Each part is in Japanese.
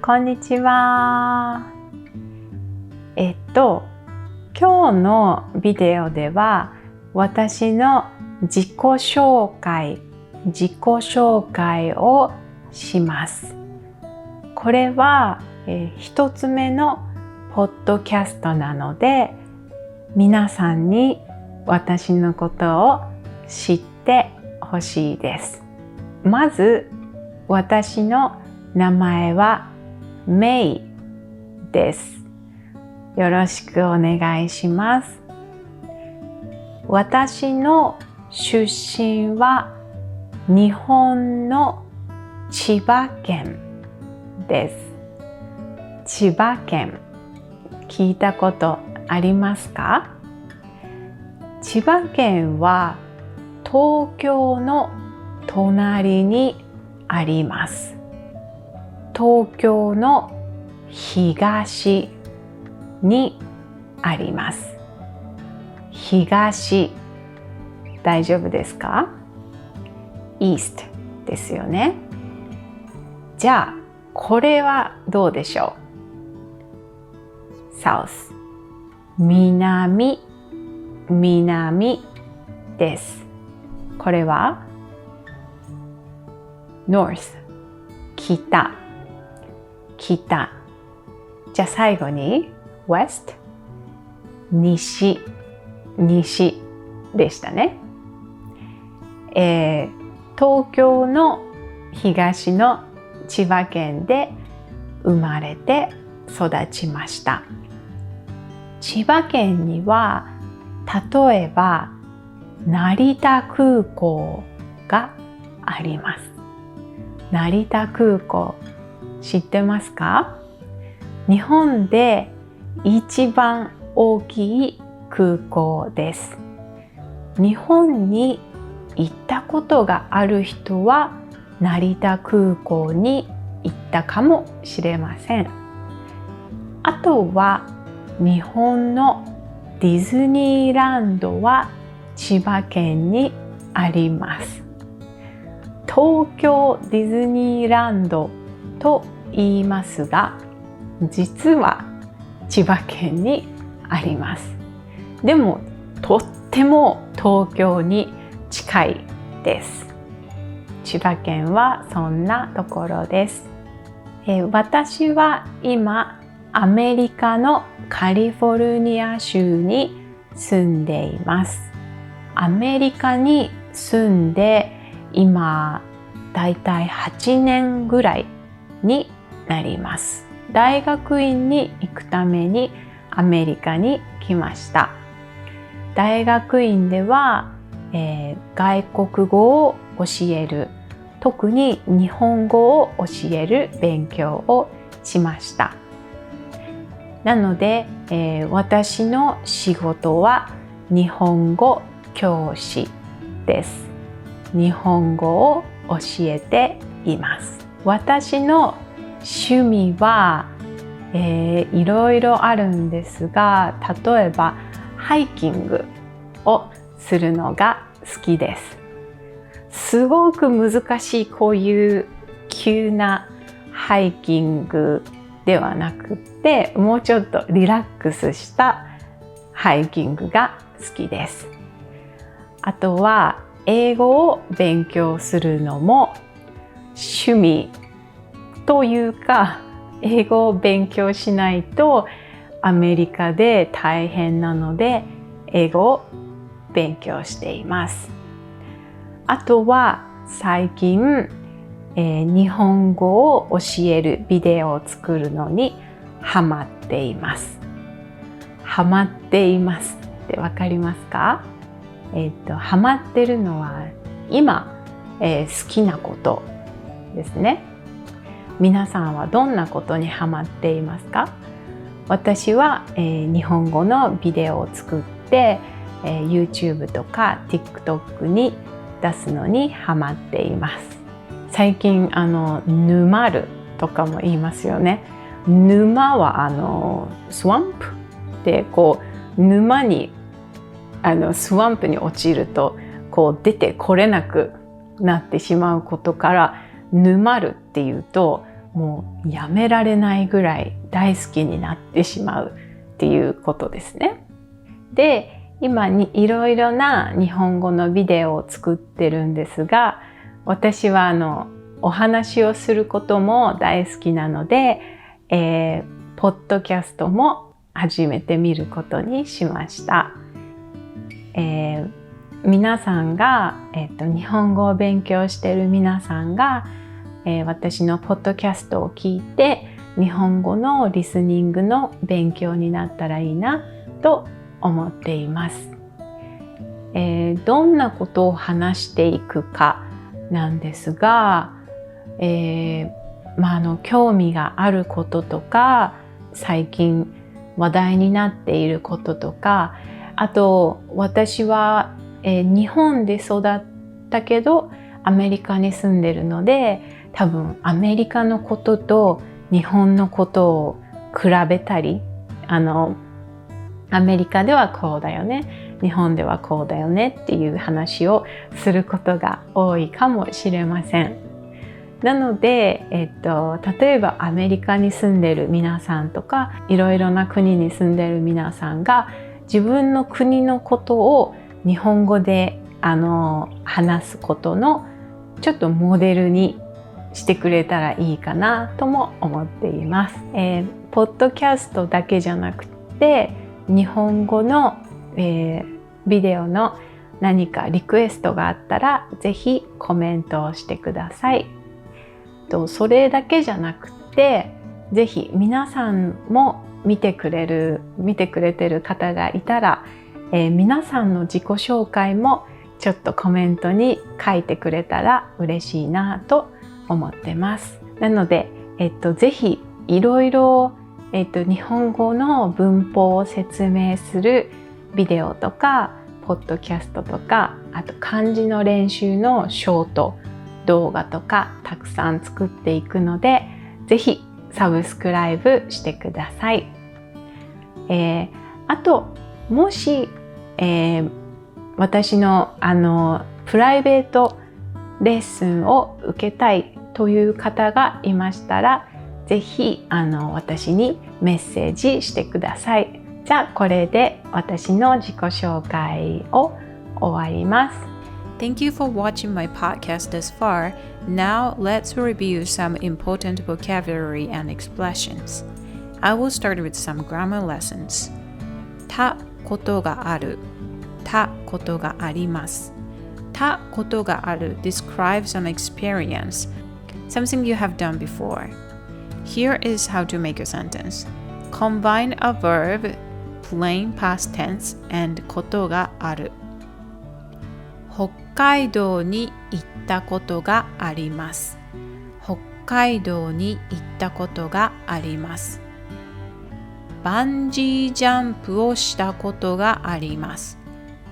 こんにちは。今日のビデオでは私の自己紹介をします。これは、一つ目のポッドキャストなので、皆さんに私のことを知ってほしいです。まず、私の名前はメイです。よろしくお願いします。私の出身は日本の千葉県です。千葉県、聞いたことありますか？千葉県は東京の隣にあります。東京の東にあります。東、大丈夫ですか？ East ですよね。じゃあ、これはどうでしょう？ South、南です。これは North、北。じゃあ最後に West、西でしたね。東京の東の千葉県で生まれて育ちました。千葉県には例えば成田空港があります。成田空港知ってますか？日本で一番大きい空港です。日本に行ったことがある人は成田空港に行ったかもしれません。あとは日本のディズニーランドは千葉県にあります。東京ディズニーランドと言いますが、実は千葉県にあります。でもとっても東京に近いです。千葉県はそんなところです。私は今アメリカのカリフォルニア州に住んでいます。アメリカに住んで今だいたい8年ぐらいになります。大学院に行くためにアメリカに来ました。大学院では、外国語を教える、特に日本語を教える勉強をしました。なので、私の仕事は日本語教師です。日本語を教えています。私の趣味はいろいろあるんですが、例えばハイキングをするのが好きです。すごく難しいこういう急なハイキングではなくて、もうちょっとリラックスしたハイキングが好きです。あとは英語を勉強するのも趣味というか、英語を勉強しないとアメリカで大変なので英語を勉強しています。あとは最近、日本語を教えるビデオを作るのにハマっています。ハマっていますってわかりますか？ハマってるのは今、好きなことですね。皆さんはどんなことにハマっていますか？私は、日本語のビデオを作って、YouTube とか TikTok に出すのにハマっています。最近沼るとかも言いますよね。沼はスワンプでこう沼にスワンプに落ちるとこう出てこれなくなってしまうことから、沼るっていうともうやめられないぐらい大好きになってしまうっていうことですね。で、今にいろいろな日本語のビデオを作ってるんですが、私はお話をすることも大好きなので、ポッドキャストも始めてみることにしました。皆さんが、日本語を勉強している皆さんが、私のポッドキャストを聞いて日本語のリスニングの勉強になったらいいなと思っています。どんなことを話していくかなんですが、興味があることとか、最近話題になっていることとか、あと私は、日本で育ったけどアメリカに住んでるので、多分アメリカのことと日本のことを比べたり、アメリカではこうだよね、日本ではこうだよねっていう話をすることが多いかもしれません。なので、例えばアメリカに住んでる皆さんとか、いろいろな国に住んでる皆さんが自分の国のことを日本語で話すことのちょっとモデルにしてくれたらいいかなとも思っています。ポッドキャストだけじゃなくて、日本語の、ビデオの何かリクエストがあったら、ぜひコメントをしてください。それだけじゃなくて、ぜひ皆さんも見てくれてる方がいたら、皆さんの自己紹介もちょっとコメントに書いてくれたら嬉しいなと思ってます。なので、ぜひいろいろ、日本語の文法を説明するビデオとかポッドキャストとか、あと漢字の練習のショート動画とかたくさん作っていくので、ぜひサブスクライブしてください。あともし、私のプライベートレッスンを受けたいという方がいましたら、ぜひ私にメッセージしてください。じゃあこれで私の自己紹介を終わります。Thank you for watching my podcast thus far. Now let's review some important vocabulary and expressions. I will start with some grammar lessons. たことがある、たことがあります。たことがある describes an experience, something you have done before. Here is how to make a sentence. Combine a verb, plain past tense, and ことがある。北海道に行ったことがあります。北海道に行ったことがあります。バンジージャンプをしたことがあります。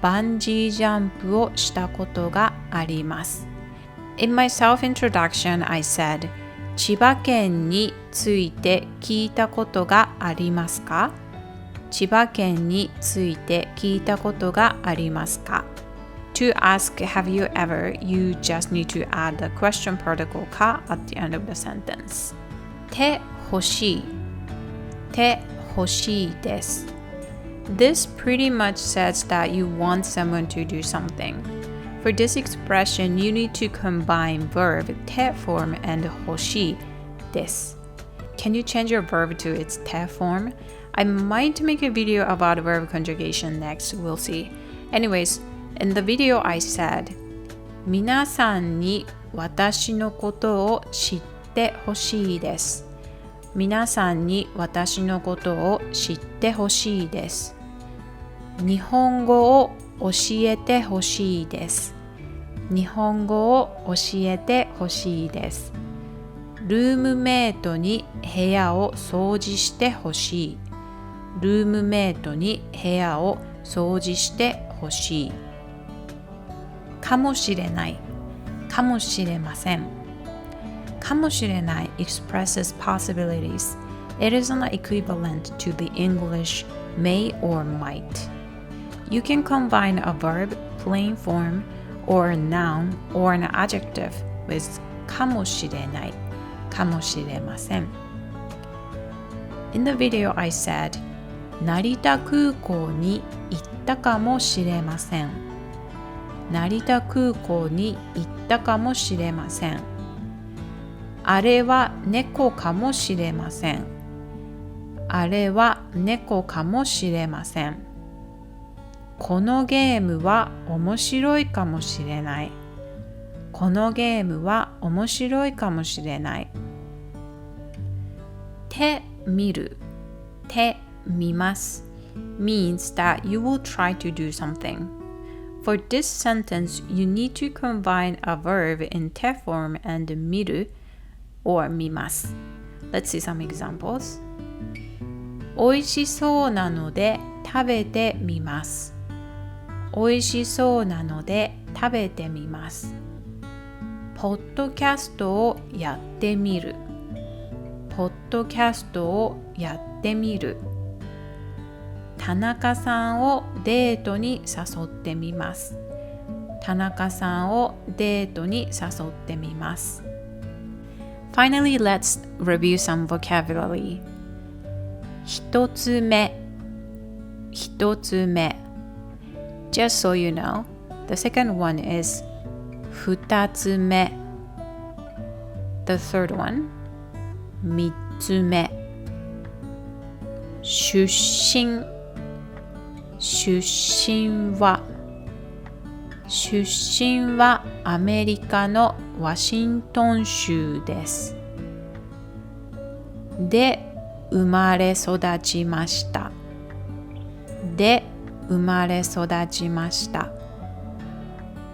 バンジージャンプをしたことがあります。In my self-introduction, I said, 千葉県について聞いたことがありますか？千葉県について聞いたことがありますか？ To ask, have you ever, you just need to add the question particle か at the end of the sentence. てほしい、てほしいです。This pretty much says that you want someone to do something. For this expression, you need to combine verb て form and 欲しいです。Can you change your verb to its て form? I might make a video about verb conjugation next, we'll see. Anyways, in the video I said, 皆さんに私のことを知ってほしいです。皆さんに私のことを知ってほしいです。日本語を教えてほしいです。日本語を教えてほしいです。ルームメイトに部屋を掃除してほしい。ルームメイトに部屋を掃除してほしい。かもしれない、かもしれません。かもしれない expresses possibilities. It is not equivalent to the English may or might. You can combine a verb, plain form, or a noun or an adjective with かもしれないかもしれません。In the video I said, 成田空港に行ったかもしれません。成田空港に行ったかもしれません。あれは猫かもしれません。あれは猫かもしれません。このゲームは面白いかもしれない。このゲームは面白いかもしれない。手見る、手見ます means that you will try to do something. For this sentence, you need to combine a verb in 手 form and 見る or 見ます。Let's see some examples. おいしそうなので食べてみます。おいしそうなので食べてみます。ポッドキャストをやってみる。ポッドキャストをやってみる。田中さんをデートに誘ってみます。田中さんをデートに誘ってみます。Finally, let's review some vocabulary. 一つ目、一つ目。Just so you know, the second one is 二つ目。The third one, 三つ目。出身、出身は、出身はアメリカのワシントン州です。で、生まれ育ちました。で、生まれ育ちました。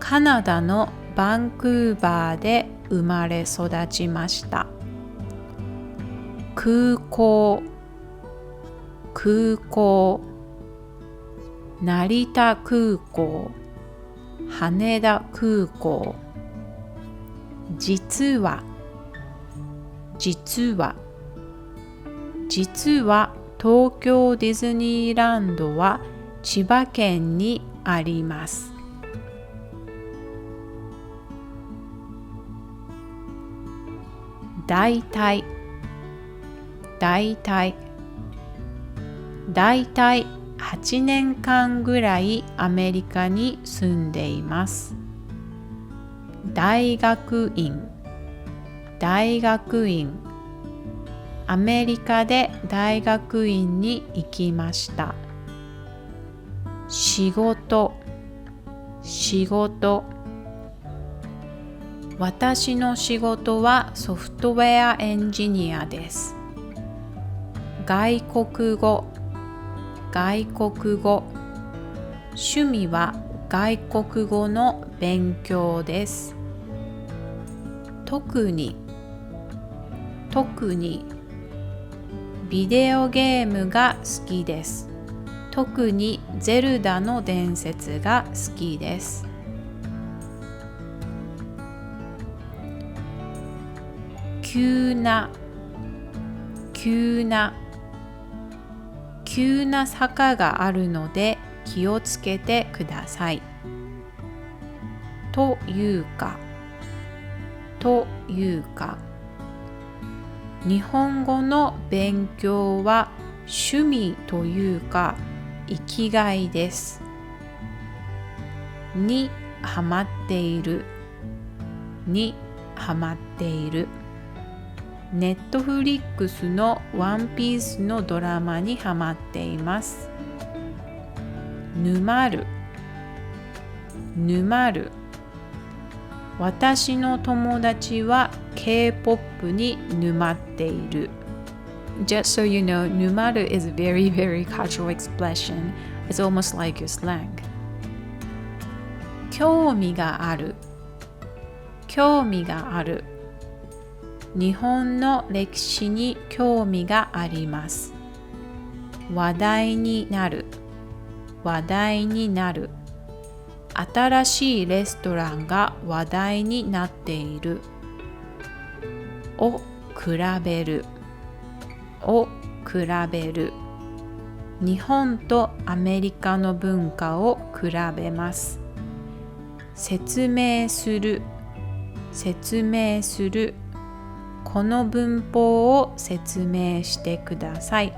カナダのバンクーバーで生まれ育ちました。空港、空港。成田空港、羽田空港。実は、実は。実は東京ディズニーランドは千葉県にあります。だいたい、だいたい。だいたい8年間ぐらいアメリカに住んでいます。大学院、大学院。アメリカで大学院に行きました。仕事、仕事。私の仕事はソフトウェアエンジニアです。外国語、外国語。趣味は外国語の勉強です。特に、特に。ビデオゲームが好きです。特にゼルダの伝説が好きです。急な、急な。急な坂があるので気をつけてください。というか、というか。日本語の勉強は趣味というか生きがいです。にハマっている。にハマっている。ネットフリックスのワンピースのドラマにハマっています。沼る、沼る。私の友達は K-POP に沼っている。Just so you know, 沼る is a very, very casual expression. It's almost like your slang. 興味がある。興味がある。日本の歴史に興味があります。話題になる。話題になる。新しいレストランが話題になっている。を比べる。を比べる。日本とアメリカの文化を比べます。説明する。説明する。この文法を説明してください。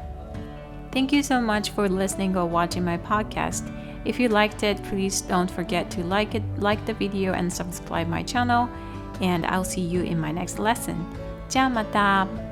Thank you so much for listening or watching my podcast. If you liked it, please don't forget to like the video and subscribe my channel. And I'll see you in my next lesson. じゃあまた。